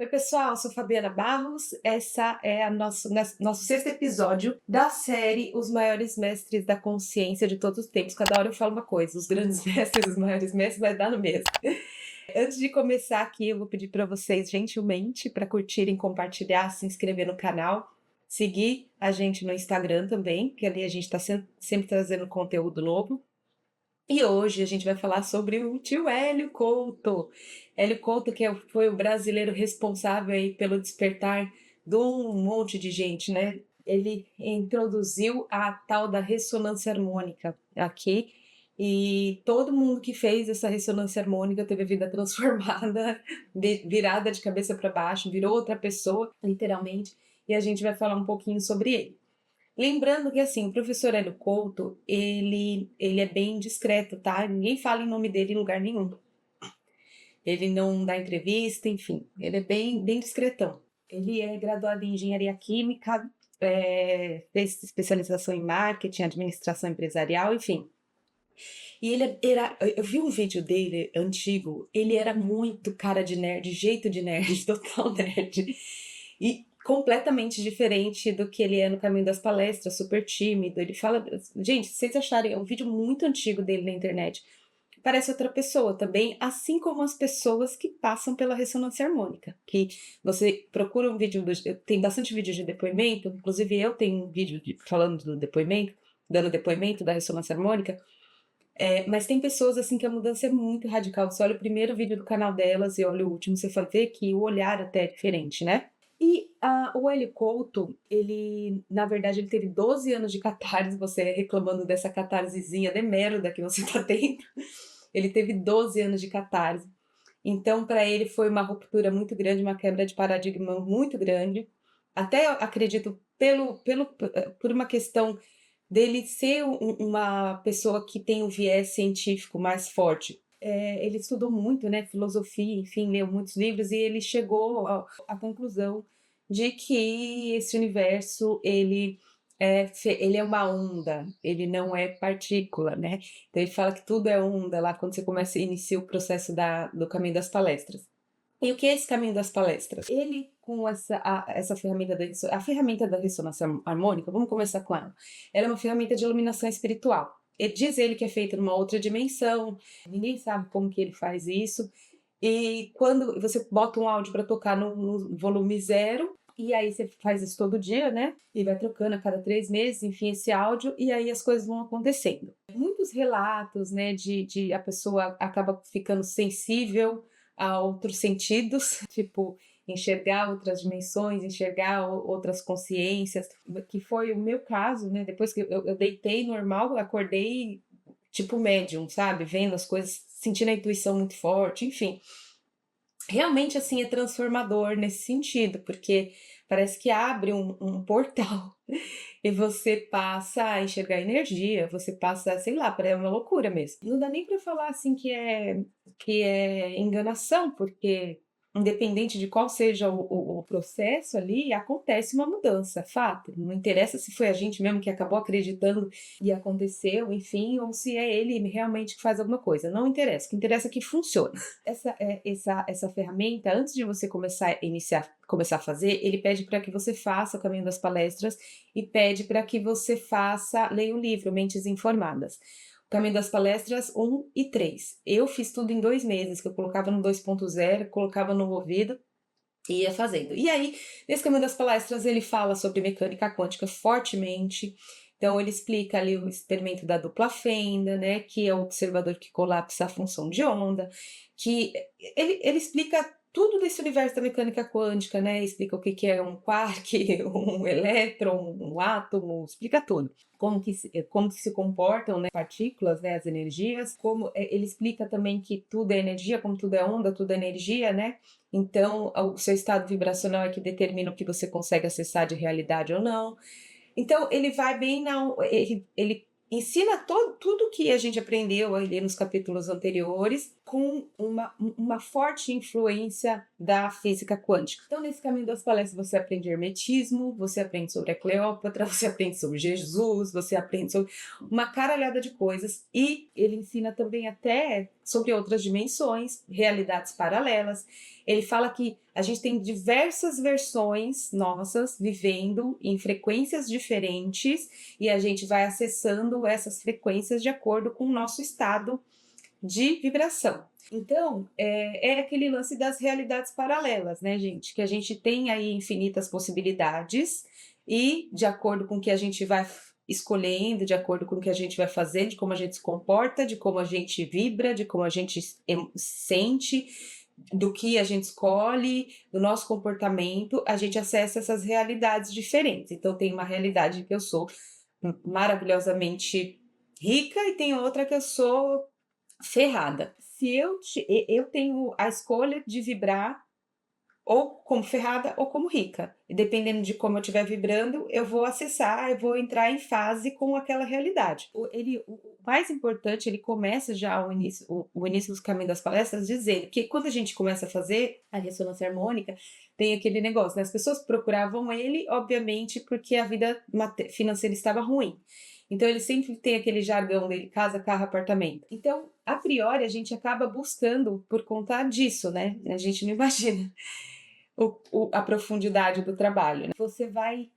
Oi, pessoal, eu sou Fabiana Barros. Essa é nosso sexto episódio da série Os Maiores Mestres da Consciência de Todos os Tempos. Cada hora eu falo uma coisa, os grandes mestres, os maiores mestres, vai dar no mesmo. Antes de começar aqui, eu vou pedir para vocês, gentilmente, para curtirem, compartilhar, se inscrever no canal, seguir a gente no Instagram também, que ali a gente está sempre trazendo conteúdo novo. E hoje a gente vai falar sobre o tio Hélio Couto. Hélio Couto, que foi o brasileiro responsável aí pelo despertar de um monte de gente, né? Ele introduziu a tal da ressonância harmônica aqui, e todo mundo que fez essa ressonância harmônica teve a vida transformada, virada de cabeça para baixo, virou outra pessoa, literalmente, e a gente vai falar um pouquinho sobre ele. Lembrando que, assim, o professor Hélio Couto, ele é bem discreto, tá? Ninguém fala em nome dele em lugar nenhum. Ele não dá entrevista, enfim, ele é bem discretão. Ele é graduado em engenharia química, fez especialização em marketing, administração empresarial, enfim. E eu vi um vídeo dele antigo, ele era muito cara de nerd, jeito de nerd, total nerd. E completamente diferente do que ele é no Caminho das Palestras, super tímido. Ele fala. Gente, se vocês acharem, é um vídeo muito antigo dele na internet. Parece outra pessoa também, assim como as pessoas que passam pela ressonância harmônica. Que você procura um vídeo, tem bastante vídeo de depoimento, inclusive eu tenho um vídeo falando do depoimento, dando depoimento da ressonância harmônica. Mas tem pessoas assim que a mudança é muito radical. Você olha o primeiro vídeo do canal delas e olha o último, você vai ver que o olhar até é diferente, né? E o Hélio Couto, na verdade, ele teve 12 anos de catarse, você reclamando dessa catarsezinha de merda que você tá tendo. Ele teve 12 anos de catarse. Então, para ele foi uma ruptura muito grande, uma quebra de paradigma muito grande. Até, acredito, por uma questão dele ser uma pessoa que tem um viés científico mais forte. Ele estudou muito, né, filosofia, enfim, leu muitos livros, e ele chegou à conclusão de que esse universo, ele é uma onda, ele não é partícula, né? Então ele fala que tudo é onda lá quando você inicia o processo do Caminho das Palestras. E o que é esse Caminho das Palestras? Ele, com essa ferramenta a ferramenta da ressonância harmônica, vamos começar com ela. Ela é uma ferramenta de iluminação espiritual. Diz ele que é feita numa outra dimensão, ninguém sabe como que ele faz isso. E quando você bota um áudio para tocar no volume 0, e aí você faz isso todo dia, né? E vai trocando a cada 3 meses, enfim, esse áudio, e aí as coisas vão acontecendo. Muitos relatos, né, de a pessoa acaba ficando sensível a outros sentidos, tipo enxergar outras dimensões, enxergar outras consciências, que foi o meu caso, né? Depois que eu deitei normal, acordei tipo médium, sabe? Vendo as coisas, sentindo a intuição muito forte, enfim. Realmente, assim, é transformador nesse sentido, porque parece que abre um portal e você passa a enxergar energia, você passa, sei lá, é uma loucura mesmo. Não dá nem para falar, assim, que é enganação, porque independente de qual seja o processo ali, acontece uma mudança, fato. Não interessa se foi a gente mesmo que acabou acreditando e aconteceu, enfim, ou se é ele realmente que faz alguma coisa. Não interessa, o que interessa é que funciona. Essa ferramenta, antes de você começar a fazer, ele pede para que você faça o Caminho das Palestras e pede para que você leia o livro Mentes Informadas. O Caminho das Palestras 1 e 3. Eu fiz tudo em 2 meses, que eu colocava no 2.0, colocava no ouvido e ia fazendo. E aí, nesse Caminho das Palestras, ele fala sobre mecânica quântica fortemente. Então, ele explica ali o experimento da dupla fenda, né, que é o observador que colapsa a função de onda, que ele explica tudo desse universo da mecânica quântica, né, explica o que é um quark, um elétron, um átomo, explica tudo. Como que se comportam, né, partículas, né, as energias, ele explica também que tudo é energia, como tudo é onda, tudo é energia, né, então o seu estado vibracional é que determina o que você consegue acessar de realidade ou não. Então, ele vai bem ele ensina tudo que a gente aprendeu ali nos capítulos anteriores com uma forte influência da física quântica. Então, nesse Caminho das Palestras, você aprende hermetismo, você aprende sobre a Cleópatra, você aprende sobre Jesus, você aprende sobre uma caralhada de coisas, e ele ensina também até sobre outras dimensões, realidades paralelas. Ele fala que A gente tem diversas versões nossas vivendo em frequências diferentes e a gente vai acessando essas frequências de acordo com o nosso estado de vibração. Então, é aquele lance das realidades paralelas, né, gente? Que a gente tem aí infinitas possibilidades e, de acordo com o que a gente vai escolhendo, de acordo com o que a gente vai fazendo, de como a gente se comporta, de como a gente vibra, de como a gente sente, do que a gente escolhe, do nosso comportamento, a gente acessa essas realidades diferentes. Então, tem uma realidade que eu sou maravilhosamente rica e tem outra que eu sou ferrada. Se eu tenho a escolha de vibrar ou como ferrada ou como rica. E dependendo de como eu estiver vibrando, eu vou acessar, eu vou entrar em fase com aquela realidade. O mais importante, ele começa já o início dos caminhos das palestras dizendo que quando a gente começa a fazer a ressonância harmônica, tem aquele negócio, né? As pessoas procuravam ele, obviamente, porque a vida financeira estava ruim. Então, ele sempre tem aquele jargão dele, casa, carro, apartamento. Então, a priori, a gente acaba buscando por conta disso, né? A gente não imagina a profundidade do trabalho, né? Você vai,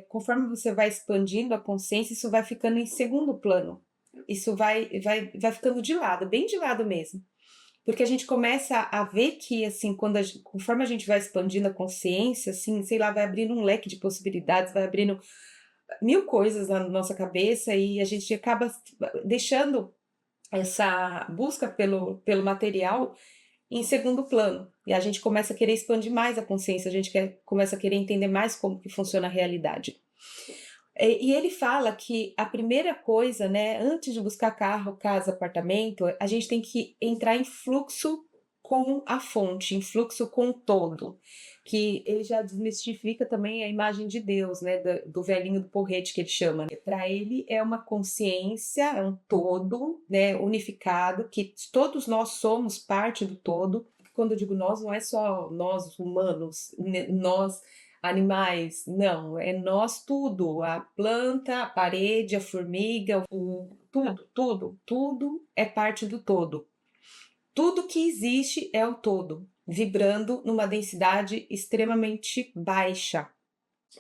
conforme você vai expandindo a consciência, isso vai ficando em segundo plano. Isso vai ficando de lado, bem de lado mesmo. Porque a gente começa a ver que, assim, conforme a gente vai expandindo a consciência, assim, sei lá, vai abrindo um leque de possibilidades, vai abrindo mil coisas na nossa cabeça e a gente acaba deixando essa busca pelo material em segundo plano. E a gente começa a querer expandir mais a consciência, a gente começa a querer entender mais como que funciona a realidade. E ele fala que a primeira coisa, né, antes de buscar carro, casa, apartamento, a gente tem que entrar em fluxo com a fonte, em fluxo com o todo. Que ele já desmistifica também a imagem de Deus, né, do velhinho do porrete que ele chama. Para ele é uma consciência, é um todo, né, unificado, que todos nós somos parte do todo. Quando eu digo nós, não é só nós humanos, nós animais, não, é nós tudo, a planta, a parede, a formiga, tudo é parte do todo. Tudo que existe é o todo, vibrando numa densidade extremamente baixa.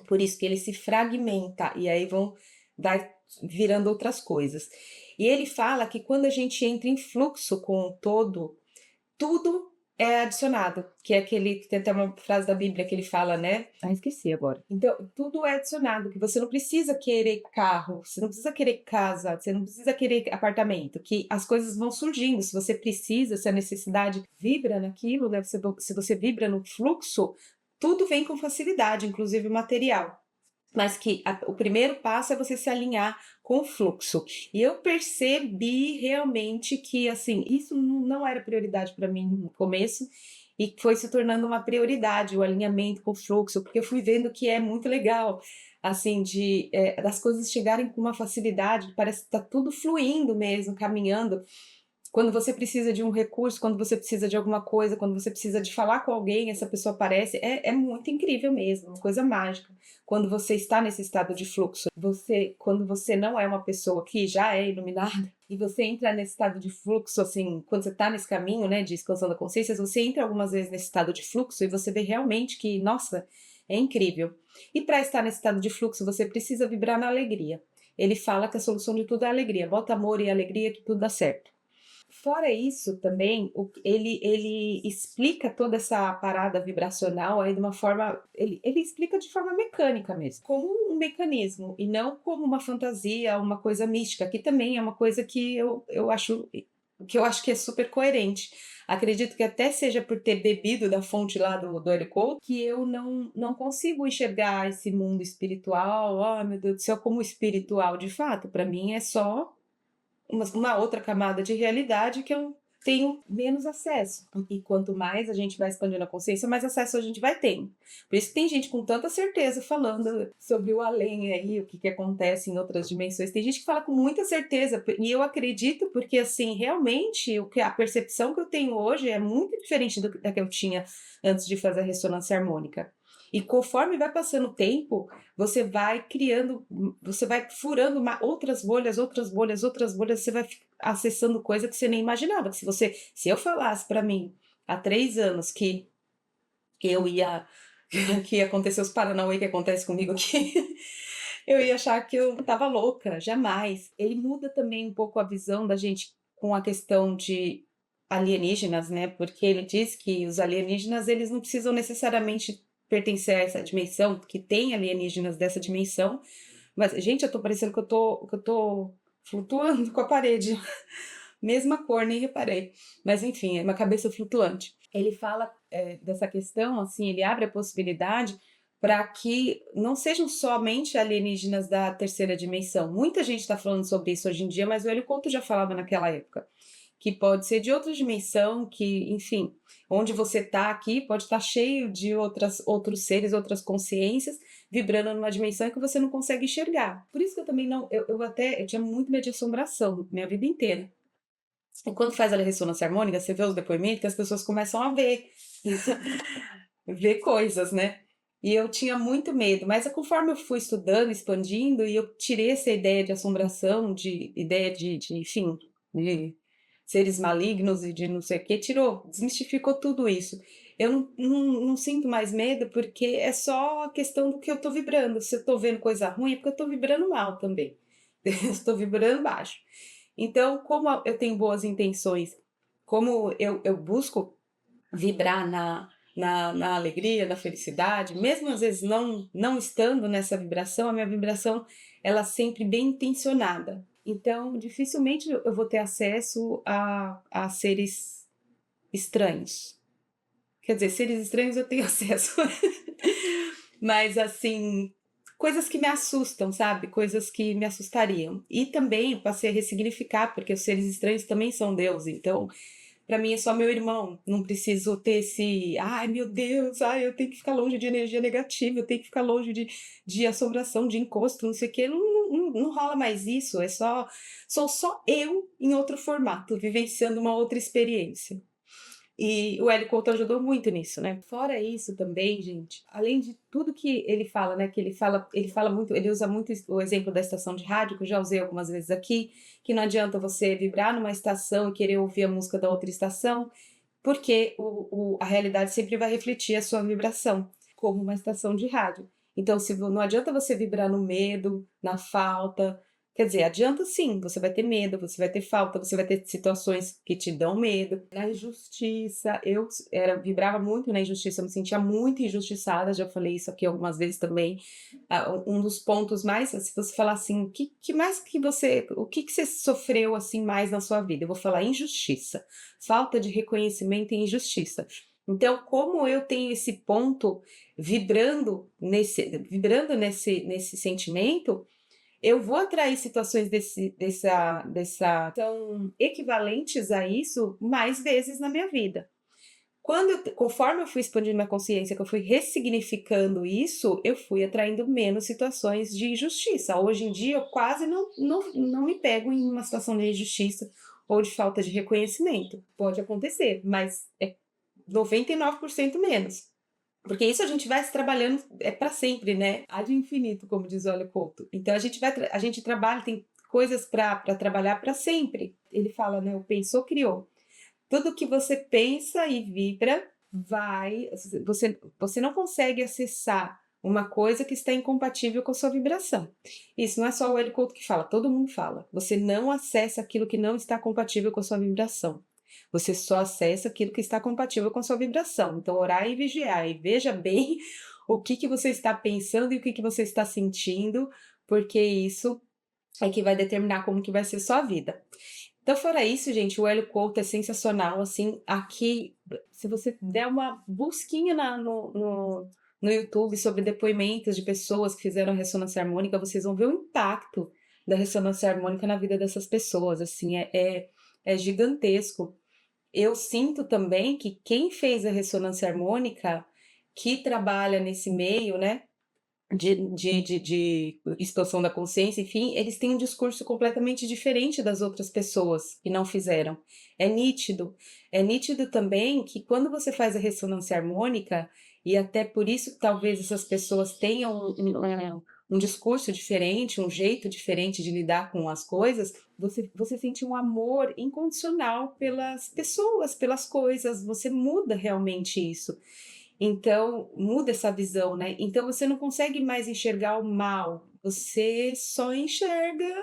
Por isso que ele se fragmenta e aí vai virando outras coisas. E ele fala que quando a gente entra em fluxo com o todo, tudo é adicionado, que é aquele, que tem até uma frase da Bíblia que ele fala, né? Ah, esqueci agora. Então, tudo é adicionado, que você não precisa querer carro, você não precisa querer casa, você não precisa querer apartamento, que as coisas vão surgindo, se você precisa, se a necessidade vibra naquilo, né? Se você vibra no fluxo, tudo vem com facilidade, inclusive o material. Mas que o primeiro passo é você se alinhar com o fluxo. E eu percebi realmente que, assim, isso não era prioridade para mim no começo e foi se tornando uma prioridade, o alinhamento com o fluxo, porque eu fui vendo que é muito legal, assim, das coisas chegarem com uma facilidade, parece que está tudo fluindo mesmo, caminhando. Quando você precisa de um recurso, quando você precisa de alguma coisa, quando você precisa de falar com alguém, essa pessoa aparece, é muito incrível mesmo, uma coisa mágica. Quando você está nesse estado de fluxo, quando você não é uma pessoa que já é iluminada, e você entra nesse estado de fluxo, assim, quando você está nesse caminho, né, de expansão da consciência, você entra algumas vezes nesse estado de fluxo e você vê realmente que, nossa, é incrível. E para estar nesse estado de fluxo, você precisa vibrar na alegria. Ele fala que a solução de tudo é a alegria. Bota amor e alegria que tudo dá certo. Fora isso, também, ele explica toda essa parada vibracional aí de uma forma. Ele explica de forma mecânica mesmo, como um mecanismo, e não como uma fantasia, uma coisa mística, que também é uma coisa que eu acho que é super coerente. Acredito que até seja por ter bebido da fonte lá do Hélio Couto, que eu não consigo enxergar esse mundo espiritual, oh meu Deus do céu, como espiritual de fato. Para mim é só uma outra camada de realidade que eu tenho menos acesso. E quanto mais a gente vai expandindo a consciência, mais acesso a gente vai tendo. Por isso que tem gente com tanta certeza falando sobre o além aí, o que acontece em outras dimensões. Tem gente que fala com muita certeza, e eu acredito porque, assim, realmente, a percepção que eu tenho hoje é muito diferente da que eu tinha antes de fazer a ressonância harmônica. E conforme vai passando o tempo, você vai criando, você vai furando outras bolhas, você vai acessando coisa que você nem imaginava. Se eu falasse para mim há 3 anos que eu ia que ia acontecer os paranauê que acontece comigo aqui, eu ia achar que eu estava louca, jamais. Ele muda também um pouco a visão da gente com a questão de alienígenas, né? Porque ele diz que os alienígenas, eles não precisam necessariamente pertencer a essa dimensão, que tem alienígenas dessa dimensão, mas, gente, eu tô parecendo que eu tô flutuando com a parede. Mesma cor, nem reparei. Mas enfim, é uma cabeça flutuante. Ele fala dessa questão, assim, ele abre a possibilidade para que não sejam somente alienígenas da terceira dimensão. Muita gente está falando sobre isso hoje em dia, mas o Hélio Couto já falava naquela época. Que pode ser de outra dimensão, que, enfim, onde você está aqui pode estar cheio de outros seres, outras consciências, vibrando numa dimensão que você não consegue enxergar. Por isso que eu também não. Eu tinha muito medo de assombração, minha vida inteira. E quando faz a ressonância harmônica, você vê os depoimentos que as pessoas começam a ver, ver coisas, né? E eu tinha muito medo, mas conforme eu fui estudando, expandindo, e eu tirei essa ideia de assombração, de ideia enfim, de seres malignos e de não sei o que, tirou, desmistificou tudo isso. Eu não sinto mais medo porque é só a questão do que eu tô vibrando. Se eu tô vendo coisa ruim, é porque eu tô vibrando mal também. Eu estou vibrando baixo. Então, como eu tenho boas intenções, como eu busco vibrar na alegria, na felicidade, mesmo às vezes não estando nessa vibração, a minha vibração ela é sempre bem intencionada. Então, dificilmente eu vou ter acesso a seres estranhos. Quer dizer, seres estranhos eu tenho acesso. Mas, assim, coisas que me assustam, sabe? Coisas que me assustariam. E também passei a ressignificar, porque os seres estranhos também são Deus. Então, para mim é só meu irmão. Não preciso ter esse, ai meu Deus, ai, eu tenho que ficar longe de energia negativa, eu tenho que ficar longe de assombração, de encosto, não sei o quê. Não rola mais isso. Sou só eu em outro formato, vivenciando uma outra experiência. E o Hélio Couto ajudou muito nisso, né? Fora isso também, gente, além de tudo que ele fala, né? Que ele fala muito, ele usa muito o exemplo da estação de rádio, que eu já usei algumas vezes aqui, que não adianta você vibrar numa estação e querer ouvir a música da outra estação, porque a realidade sempre vai refletir a sua vibração, como uma estação de rádio. Então, se não adianta você vibrar no medo, na falta. Quer dizer, adianta sim, você vai ter medo, você vai ter falta, você vai ter situações que te dão medo. Na injustiça, vibrava muito na injustiça, eu me sentia muito injustiçada, já falei isso aqui algumas vezes também. Um dos pontos mais, se você falar assim, o que você sofreu assim mais na sua vida? Eu vou falar injustiça, falta de reconhecimento e injustiça. Então, como eu tenho esse ponto vibrando nesse sentimento, eu vou atrair situações são equivalentes a isso mais vezes na minha vida. Conforme eu fui expandindo minha consciência, que eu fui ressignificando isso, eu fui atraindo menos situações de injustiça. Hoje em dia, eu quase não me pego em uma situação de injustiça ou de falta de reconhecimento. Pode acontecer, mas é 99% menos. Porque isso a gente vai se trabalhando para sempre, né? Ad infinito, como diz o Hélio Couto. Então a gente trabalha, tem coisas para trabalhar para sempre. Ele fala, né? O pensou, criou. Tudo que você pensa e vibra você não consegue acessar uma coisa que está incompatível com a sua vibração. Isso não é só o Hélio Couto que fala, todo mundo fala. Você não acessa aquilo que não está compatível com a sua vibração. Você só acessa aquilo que está compatível com a sua vibração. Então, orar e vigiar. E veja bem o que você está pensando e o que você está sentindo, porque isso é que vai determinar como que vai ser sua vida. Então, fora isso, gente, o Hélio Couto é sensacional, assim, aqui, se você der uma busquinha no YouTube sobre depoimentos de pessoas que fizeram ressonância harmônica, vocês vão ver o impacto da ressonância harmônica na vida dessas pessoas, assim, é gigantesco. Eu sinto também que quem fez a ressonância harmônica, que trabalha nesse meio, né, de expansão da consciência, enfim, eles têm um discurso completamente diferente das outras pessoas que não fizeram. É nítido. É nítido também que quando você faz a ressonância harmônica, e até por isso talvez essas pessoas tenham um discurso diferente, um jeito diferente de lidar com as coisas, você sente um amor incondicional pelas pessoas, pelas coisas, você muda realmente isso. Então, muda essa visão, né? Então, você não consegue mais enxergar o mal, você só enxerga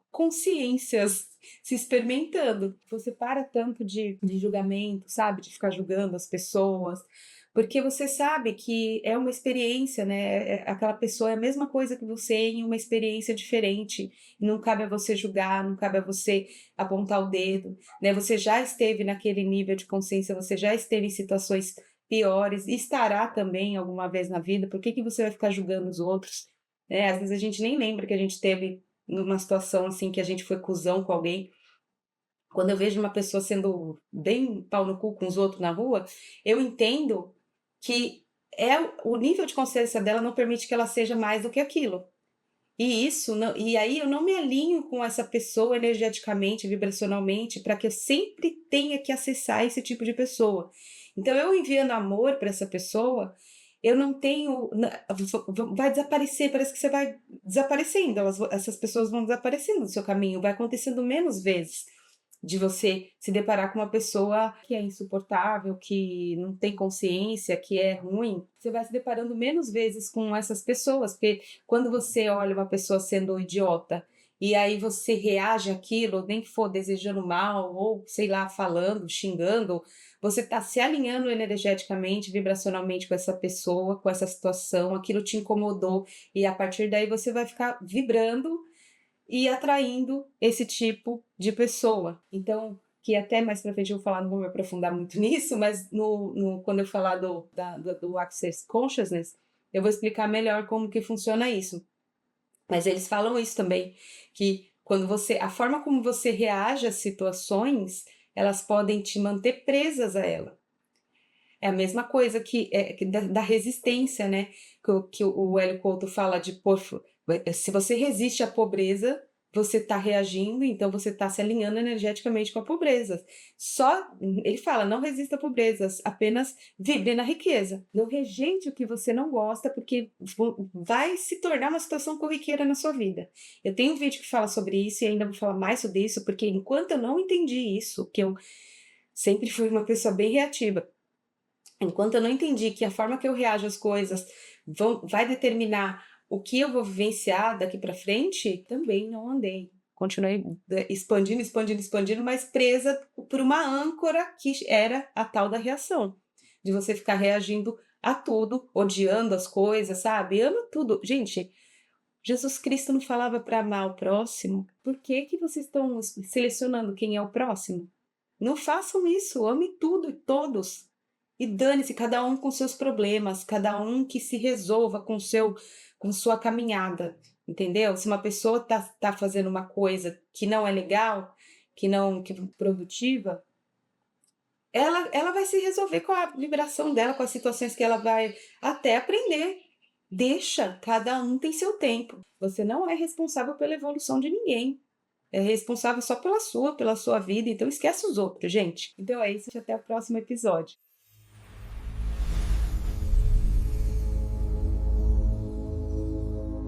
consciências se experimentando. Você para tanto de julgamento, sabe? De ficar julgando as pessoas, porque você sabe que é uma experiência, né? Aquela pessoa é a mesma coisa que você em uma experiência diferente. Não cabe a você julgar, não cabe a você apontar o dedo, né? Você já esteve naquele nível de consciência, você já esteve em situações piores, e estará também alguma vez na vida. Por que que você vai ficar julgando os outros? Às vezes a gente nem lembra que a gente teve numa situação assim que a gente foi cuzão com alguém. Quando eu vejo uma pessoa sendo bem pau no cu com os outros na rua, eu entendo que o nível de consciência dela não permite que ela seja mais do que aquilo. E isso não, e aí eu não me alinho com essa pessoa energeticamente, vibracionalmente, para que eu sempre tenha que acessar esse tipo de pessoa. Então, eu enviando amor para essa pessoa, eu não tenho. Vai desaparecer, parece que você vai desaparecendo, essas pessoas vão desaparecendo do seu caminho, vai acontecendo menos vezes de você se deparar com uma pessoa que é insuportável, que não tem consciência, que é ruim. Você vai se deparando menos vezes com essas pessoas, porque quando você olha uma pessoa sendo idiota e aí você reage àquilo, nem que for desejando mal ou, sei lá, falando, xingando, você está se alinhando energeticamente, vibracionalmente com essa pessoa, com essa situação, aquilo te incomodou e a partir daí você vai ficar vibrando e atraindo esse tipo de pessoa. Então, que até mais pra frente eu vou falar, não vou me aprofundar muito nisso, mas quando eu falar do Access Consciousness, eu vou explicar melhor como que funciona isso. Mas eles falam isso também, que a forma como você reage às situações, elas podem te manter presas a ela. É a mesma coisa que da resistência, né? Que o Hélio Couto fala de se você resiste à pobreza, você está reagindo, então você está se alinhando energeticamente com a pobreza. Ele fala, não resista à pobreza, apenas vibre na riqueza. Não rejeite o que você não gosta, porque vai se tornar uma situação corriqueira na sua vida. Eu tenho um vídeo que fala sobre isso e ainda vou falar mais sobre isso, porque enquanto eu não entendi isso, que eu sempre fui uma pessoa bem reativa, enquanto eu não entendi que a forma que eu reajo às coisas vai determinar o que eu vou vivenciar daqui para frente, também não andei. Continuei expandindo, expandindo, expandindo, mas presa por uma âncora que era a tal da reação. De você ficar reagindo a tudo, odiando as coisas, sabe? Ama tudo. Gente, Jesus Cristo não falava para amar o próximo. Por que que vocês estão selecionando quem é o próximo? Não façam isso. Ame tudo e todos. E dane-se, cada um com seus problemas, cada um que se resolva com sua caminhada, entendeu? Se uma pessoa tá fazendo uma coisa que não é legal, que é produtiva, ela vai se resolver com a vibração dela, com as situações que ela vai até aprender. Deixa, cada um tem seu tempo. Você não é responsável pela evolução de ninguém. É responsável só pela sua vida, então esquece os outros, gente. Então é isso, até o próximo episódio.